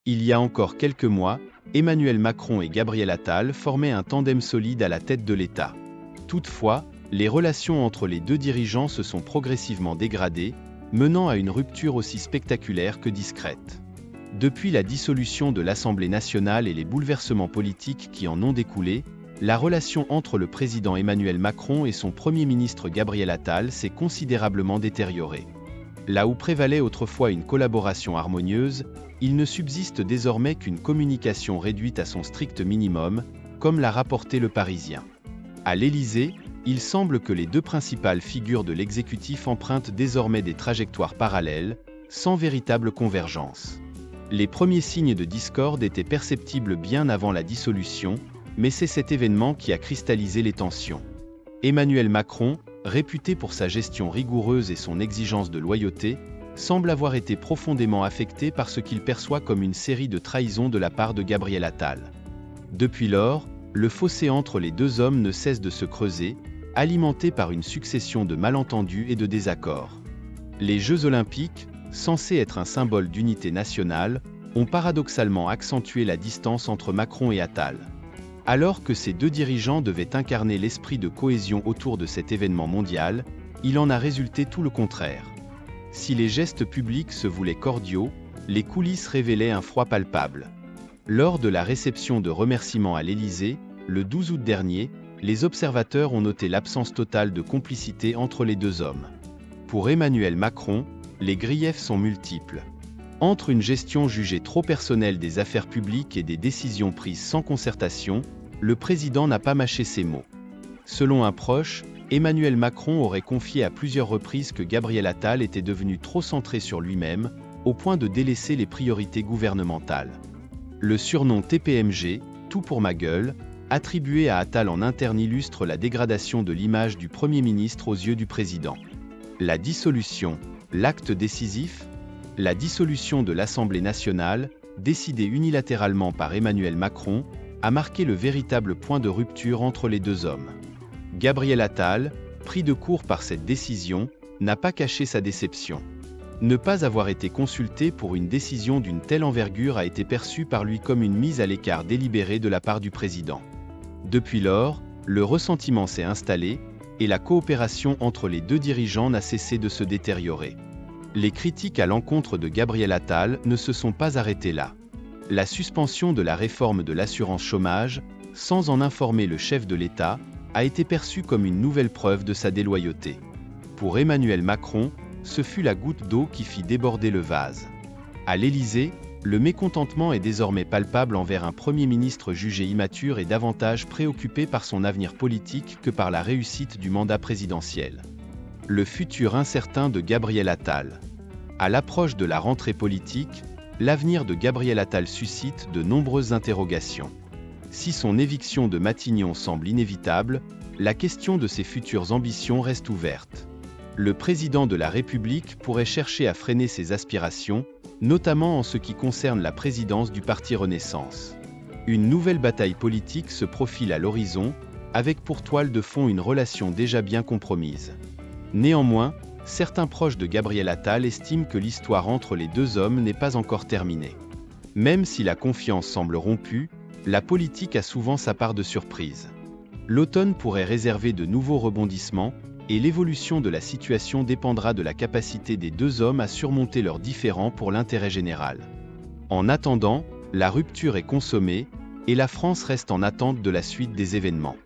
Il y a encore quelques mois, Emmanuel Macron et Gabriel Attal formaient un tandem solide à la tête de l'État. Toutefois, les relations entre les deux dirigeants se sont progressivement dégradées, menant à une rupture aussi spectaculaire que discrète. Depuis la dissolution de l'Assemblée nationale et les bouleversements politiques qui en ont découlé, la relation entre le président Emmanuel Macron et son Premier ministre Gabriel Attal s'est considérablement détériorée. Là où prévalait autrefois une collaboration harmonieuse, il ne subsiste désormais qu'une communication réduite à son strict minimum, comme l'a rapporté Le Parisien. À l'Élysée, il semble que les deux principales figures de l'exécutif empruntent désormais des trajectoires parallèles, sans véritable convergence. Les premiers signes de discorde étaient perceptibles bien avant la dissolution, mais c'est cet événement qui a cristallisé les tensions. Emmanuel Macron, réputé pour sa gestion rigoureuse et son exigence de loyauté, semble avoir été profondément affecté par ce qu'il perçoit comme une série de trahisons de la part de Gabriel Attal. Depuis lors, le fossé entre les deux hommes ne cesse de se creuser, alimenté par une succession de malentendus et de désaccords. Les Jeux Olympiques, censés être un symbole d'unité nationale, ont paradoxalement accentué la distance entre Macron et Attal. Alors que ces deux dirigeants devaient incarner l'esprit de cohésion autour de cet événement mondial, il en a résulté tout le contraire. Si les gestes publics se voulaient cordiaux, les coulisses révélaient un froid palpable. Lors de la réception de remerciements à l'Élysée, le 12 août dernier, les observateurs ont noté l'absence totale de complicité entre les deux hommes. Pour Emmanuel Macron, les griefs sont multiples. Entre une gestion jugée trop personnelle des affaires publiques et des décisions prises sans concertation, le président n'a pas mâché ses mots. Selon un proche, Emmanuel Macron aurait confié à plusieurs reprises que Gabriel Attal était devenu trop centré sur lui-même, au point de délaisser les priorités gouvernementales. Le surnom TPMG, tout pour ma gueule, attribué à Attal en interne illustre la dégradation de l'image du Premier ministre aux yeux du président. La dissolution, l'acte décisif? La dissolution de l'Assemblée nationale, décidée unilatéralement par Emmanuel Macron, a marqué le véritable point de rupture entre les deux hommes. Gabriel Attal, pris de court par cette décision, n'a pas caché sa déception. Ne pas avoir été consulté pour une décision d'une telle envergure a été perçu par lui comme une mise à l'écart délibérée de la part du président. Depuis lors, le ressentiment s'est installé, et la coopération entre les deux dirigeants n'a cessé de se détériorer. Les critiques à l'encontre de Gabriel Attal ne se sont pas arrêtées là. La suspension de la réforme de l'assurance chômage, sans en informer le chef de l'État, a été perçue comme une nouvelle preuve de sa déloyauté. Pour Emmanuel Macron, ce fut la goutte d'eau qui fit déborder le vase. À l'Élysée, le mécontentement est désormais palpable envers un Premier ministre jugé immature et davantage préoccupé par son avenir politique que par la réussite du mandat présidentiel. Le futur incertain de Gabriel Attal. À l'approche de la rentrée politique, l'avenir de Gabriel Attal suscite de nombreuses interrogations. Si son éviction de Matignon semble inévitable, la question de ses futures ambitions reste ouverte. Le président de la République pourrait chercher à freiner ses aspirations, notamment en ce qui concerne la présidence du Parti Renaissance. Une nouvelle bataille politique se profile à l'horizon, avec pour toile de fond une relation déjà bien compromise. Néanmoins, certains proches de Gabriel Attal estiment que l'histoire entre les deux hommes n'est pas encore terminée. Même si la confiance semble rompue, la politique a souvent sa part de surprise. L'automne pourrait réserver de nouveaux rebondissements, et l'évolution de la situation dépendra de la capacité des deux hommes à surmonter leurs différends pour l'intérêt général. En attendant, la rupture est consommée, et la France reste en attente de la suite des événements.